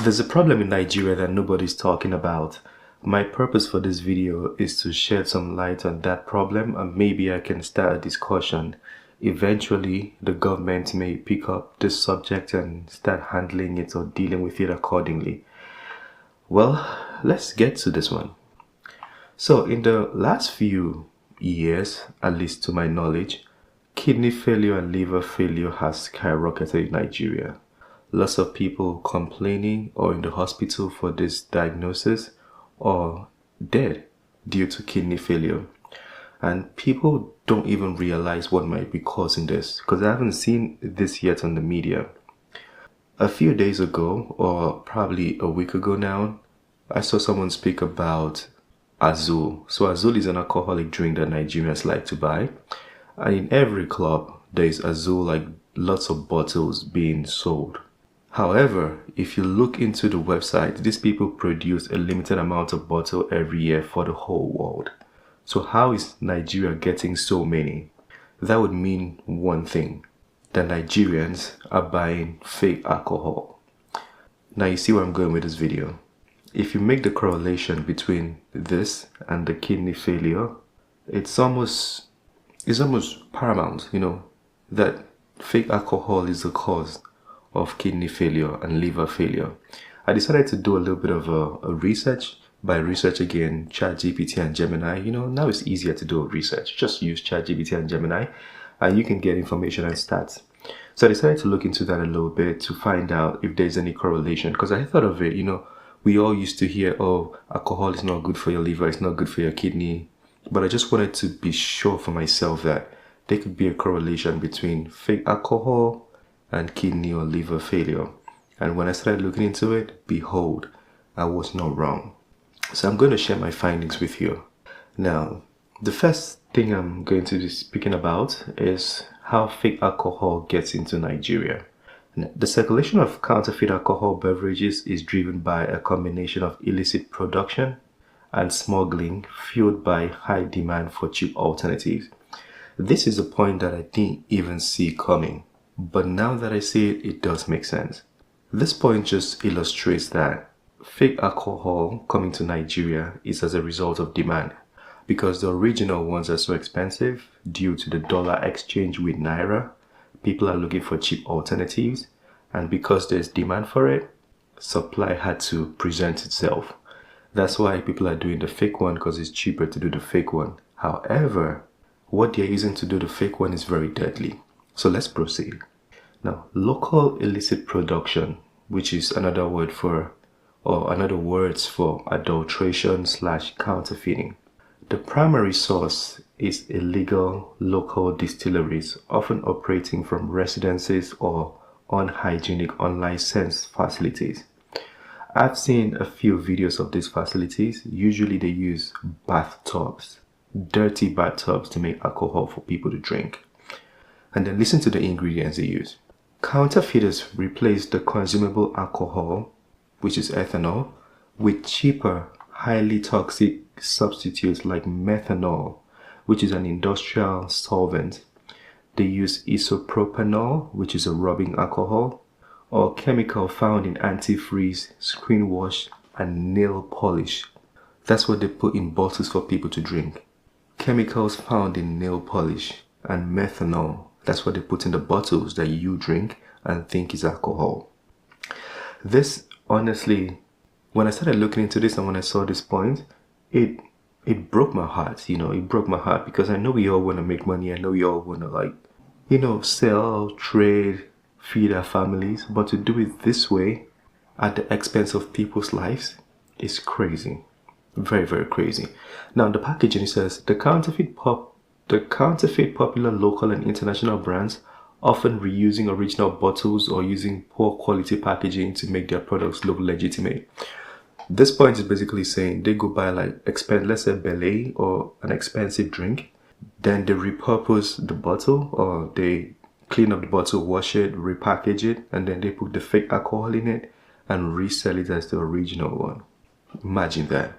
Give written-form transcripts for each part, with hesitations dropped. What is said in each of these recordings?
There's a problem in Nigeria that nobody's talking about. My purpose for this video is to shed some light on that problem, and maybe I can start a discussion. Eventually, the government may pick up this subject and start handling it or dealing with it accordingly. Well, let's get to this one. So, in the last few years, at least to my knowledge, kidney failure and liver failure has skyrocketed in Nigeria. Lots of people complaining or in the hospital for this diagnosis or dead due to kidney failure. And people don't even realize what might be causing this because I haven't seen this yet on the media. A few days ago, or probably a week ago now, I saw someone speak about Azul. So Azul is an alcoholic drink that Nigerians like to buy. And in every club, there is Azul, like lots of bottles being sold. However, if you look into the website, these people produce a limited amount of bottle every year for the whole world. So how is Nigeria getting so many? That would mean one thing, that Nigerians are buying fake alcohol. Now you see where I'm going with this video. If you make the correlation between this and the kidney failure, it's almost paramount, that fake alcohol is the cause of kidney failure and liver failure. I decided to do a little bit of a research. By research again, ChatGPT and Gemini. Now it's easier to do a research. Just use ChatGPT and Gemini and you can get information and stats. So I decided to look into that a little bit to find out if there's any correlation, because I thought of it, we all used to hear, oh, alcohol is not good for your liver, it's not good for your kidney. But I just wanted to be sure for myself that there could be a correlation between fake alcohol and kidney or liver failure. And when I started looking into it, behold, I was not wrong. So I'm going to share my findings with you. Now, the first thing I'm going to be speaking about is how fake alcohol gets into Nigeria. The circulation of counterfeit alcohol beverages is driven by a combination of illicit production and smuggling fueled by high demand for cheap alternatives. This is a point that I didn't even see coming, but now that I see it, it does make sense. This point just illustrates that fake alcohol coming to Nigeria is as a result of demand, because the original ones are so expensive due to the dollar exchange with Naira. People are looking for cheap alternatives, and because there's demand for it, supply had to present itself. That's why people are doing the fake one, because it's cheaper to do the fake one. However, what they're using to do the fake one is very deadly. So let's proceed. Now, local illicit production, which is another words for adulteration/counterfeiting. The primary source is illegal local distilleries, often operating from residences or unhygienic unlicensed facilities. I've seen a few videos of these facilities. Usually they use bathtubs, dirty bathtubs, to make alcohol for people to drink. And then listen to the ingredients they use. Counterfeiters replace the consumable alcohol, which is ethanol, with cheaper, highly toxic substitutes like methanol, which is an industrial solvent. They use isopropanol, which is a rubbing alcohol, or chemical found in antifreeze, screen wash, and nail polish. That's what they put in bottles for people to drink. Chemicals found in nail polish and methanol. That's what they put in the bottles that you drink and think is alcohol. This, honestly, when I started looking into this and when I saw this point, it broke my heart. It broke my heart, because I know we all want to make money. I know we all want to sell, trade, feed our families. But to do it this way at the expense of people's lives is crazy. Very, very crazy. Now, the packaging, it says, the counterfeit popular local and international brands, often reusing original bottles or using poor quality packaging to make their products look legitimate. This point is basically saying they go buy let's say Belay or an expensive drink, then they repurpose the bottle, or they clean up the bottle, wash it, repackage it, and then they put the fake alcohol in it and resell it as the original one. Imagine that.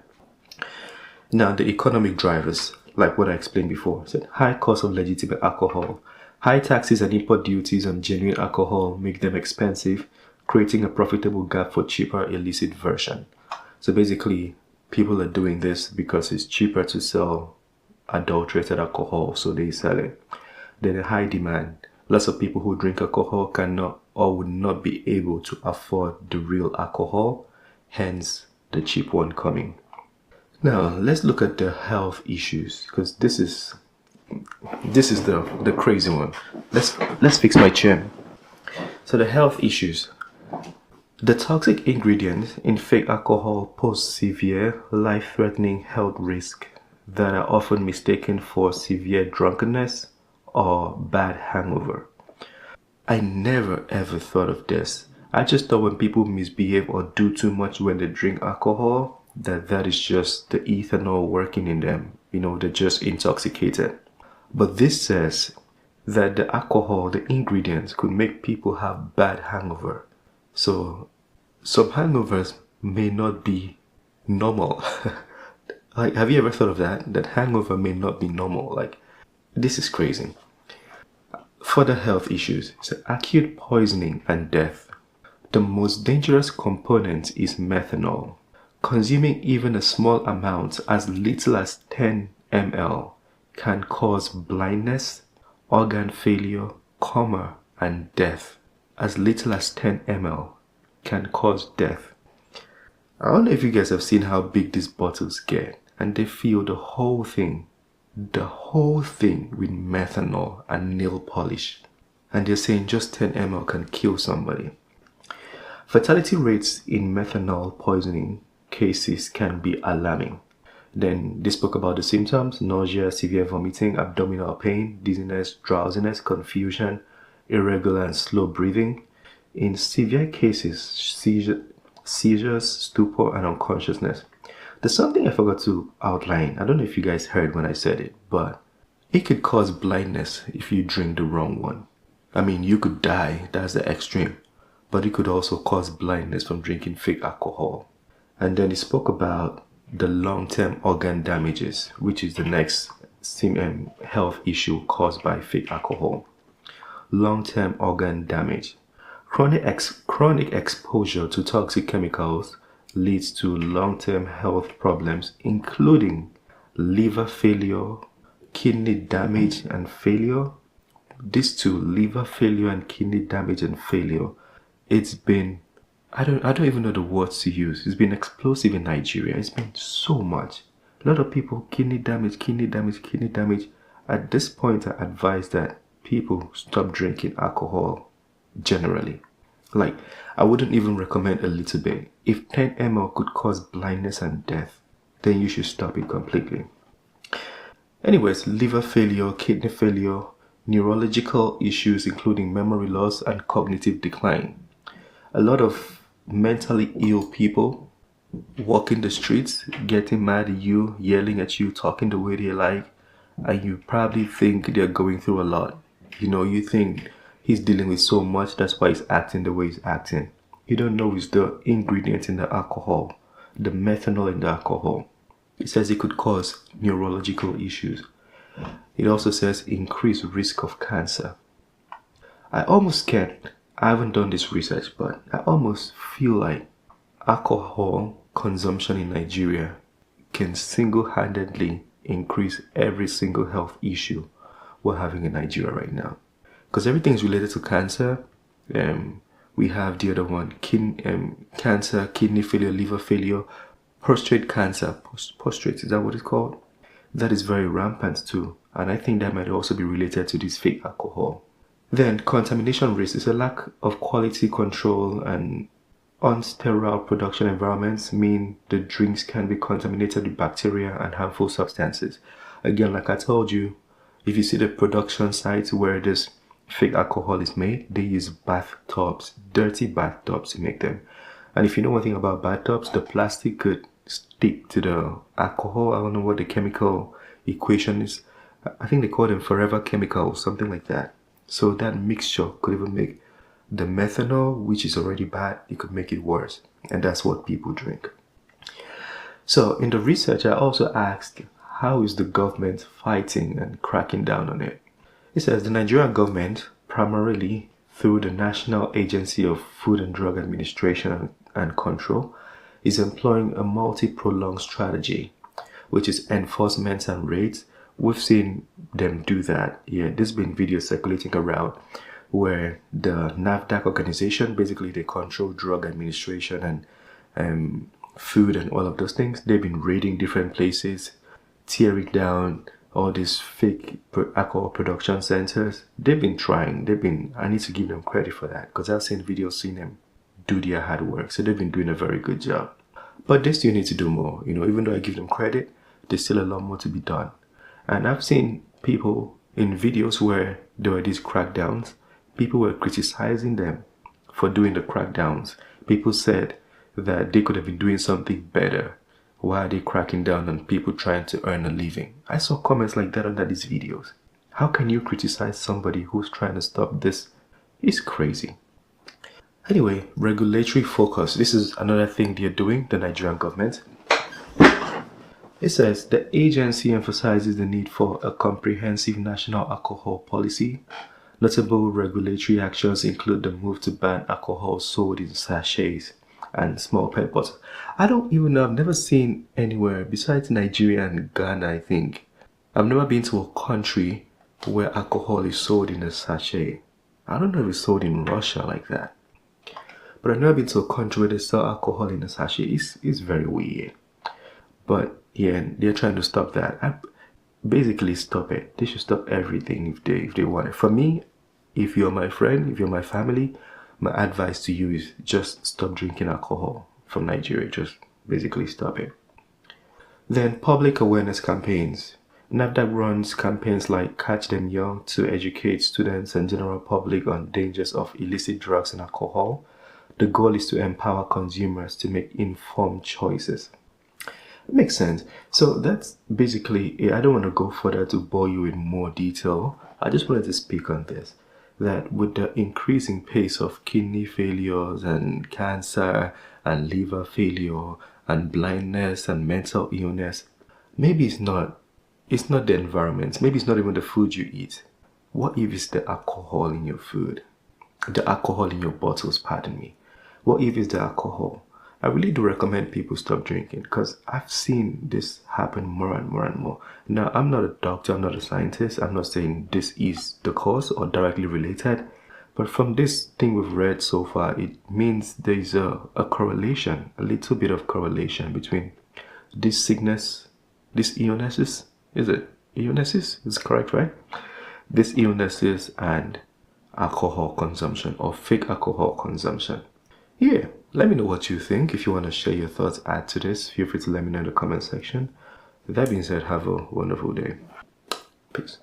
Now, the economic drivers, like what I explained before, said high cost of legitimate alcohol. High taxes and import duties on genuine alcohol make them expensive, creating a profitable gap for cheaper illicit version. So basically, people are doing this because it's cheaper to sell adulterated alcohol, so they sell it. Then a high demand. Lots of people who drink alcohol cannot or would not be able to afford the real alcohol, hence the cheap one coming. Now let's look at the health issues, because this is the crazy one. Let's fix my chair. So the health issues. The toxic ingredients in fake alcohol pose severe, life-threatening health risks that are often mistaken for severe drunkenness or bad hangover. I never ever thought of this. I just thought when people misbehave or do too much when they drink alcohol, that is just the ethanol working in them. They're just intoxicated. But this says that the alcohol, the ingredients, could make people have bad hangover. So some hangovers may not be normal. Like, have you ever thought of that? That hangover may not be normal. Like, this is crazy. Further health issues. So acute poisoning and death. The most dangerous component is methanol. Consuming even a small amount, as little as 10 ml, can cause blindness, organ failure, coma, and death. As little as 10 ml can cause death. I don't know if you guys have seen how big these bottles get, and they fill the whole thing with methanol and nail polish. And they're saying just 10 ml can kill somebody. Fatality rates in methanol poisoning cases can be alarming. Then they spoke about the symptoms: nausea, severe vomiting, abdominal pain, dizziness, drowsiness, confusion, irregular and slow breathing. In severe cases, seizures, stupor, and unconsciousness. There's something I forgot to outline. I don't know if you guys heard when I said it, but it could cause blindness if you drink the wrong one. I mean, you could die, that's the extreme, but it could also cause blindness from drinking fake alcohol. And then he spoke about the long-term organ damages, which is the next health issue caused by fake alcohol. Long-term organ damage. Chronic exposure to toxic chemicals leads to long-term health problems, including liver failure, kidney damage and failure. These two, liver failure and kidney damage and failure, it's been, I don't even know the words to use. It's been explosive in Nigeria. It's been so much. A lot of people, kidney damage. At this point, I advise that people stop drinking alcohol generally. Like, I wouldn't even recommend a little bit. If 10 ml could cause blindness and death, then you should stop it completely. Anyways, liver failure, kidney failure, neurological issues including memory loss and cognitive decline. A lot of mentally ill people walking the streets, getting mad at you, yelling at you, talking the way they like, and you probably think they're going through a lot. You think he's dealing with so much, that's why he's acting the way he's acting. You don't know it's the ingredient in the alcohol, the methanol in the alcohol. It says it could cause neurological issues. It also says increased risk of cancer. I haven't done this research, but I almost feel like alcohol consumption in Nigeria can single-handedly increase every single health issue we're having in Nigeria right now. Because everything is related to cancer. We have the other one, cancer, kidney failure, liver failure, prostate cancer. Prostate, is that what it's called? That is very rampant too. And I think that might also be related to this fake alcohol. Then contamination risk is a lack of quality control, and unsterile production environments mean the drinks can be contaminated with bacteria and harmful substances. Again, like I told you, if you see the production sites where this fake alcohol is made, they use bathtubs, dirty bathtubs to make them. And if you know one thing about bathtubs, the plastic could stick to the alcohol. I don't know what the chemical equation is. I think they call them forever chemicals, something like that. So that mixture could even make the methanol, which is already bad, it could make it worse. And that's what people drink. So in the research, I also asked, how is the government fighting and cracking down on it? It says the Nigerian government, primarily through the National Agency of Food and Drug Administration and Control, is employing a multi-pronged strategy, which is enforcement and raids. We've seen them do that. Yeah, there's been videos circulating around where the NAFDAC organization, basically they control drug administration and food and all of those things. They've been raiding different places, tearing down all these fake alcohol production centers. They've been trying. I need to give them credit for that, because I've seen videos, seen them do their hard work. So they've been doing a very good job. But they still need to do more. Even though I give them credit, there's still a lot more to be done. And I've seen people in videos where there were these crackdowns. People were criticizing them for doing the crackdowns. People said that they could have been doing something better. Why are they cracking down on people trying to earn a living? I saw comments like that under these videos. How can you criticize somebody who's trying to stop this? It's crazy. Anyway, regulatory focus. This is another thing they're doing, the Nigerian government. It says the agency emphasizes the need for a comprehensive national alcohol policy. Notable regulatory actions include the move to ban alcohol sold in sachets and small PET bottles. I don't even know, I've never seen anywhere besides Nigeria and Ghana, I think. I've never been to a country where alcohol is sold in a sachet. I don't know if it's sold in Russia like that. But I've never been to a country where they sell alcohol in a sachet. It's very weird. But yeah, they're trying to stop that. Basically stop it. They should stop everything if they want it. For me, if you're my friend, if you're my family, my advice to you is just stop drinking alcohol from Nigeria. Just basically stop it. Then public awareness campaigns. NAFDAC runs campaigns like Catch Them Young to educate students and general public on dangers of illicit drugs and alcohol. The goal is to empower consumers to make informed choices. It makes sense. So that's basically it. I don't want to go further to bore you in more detail. I just wanted to speak on this. That with the increasing pace of kidney failures and cancer and liver failure and blindness and mental illness, maybe it's not the environment. Maybe it's not even the food you eat. What if it's the alcohol in your food? The alcohol in your bottles, pardon me. What if it's the alcohol? I really do recommend people stop drinking, because I've seen this happen more and more and more. Now, I'm not a doctor, I'm not a scientist. I'm not saying this is the cause or directly related. But from this thing we've read so far, it means there's a correlation, a little bit of correlation between this sickness, these illnesses. Is it illnesses? Is correct, right? These illnesses and alcohol consumption or fake alcohol consumption. Yeah, let me know what you think. If you want to share your thoughts, add to this, feel free to let me know in the comment section. With that being said, have a wonderful day. Peace.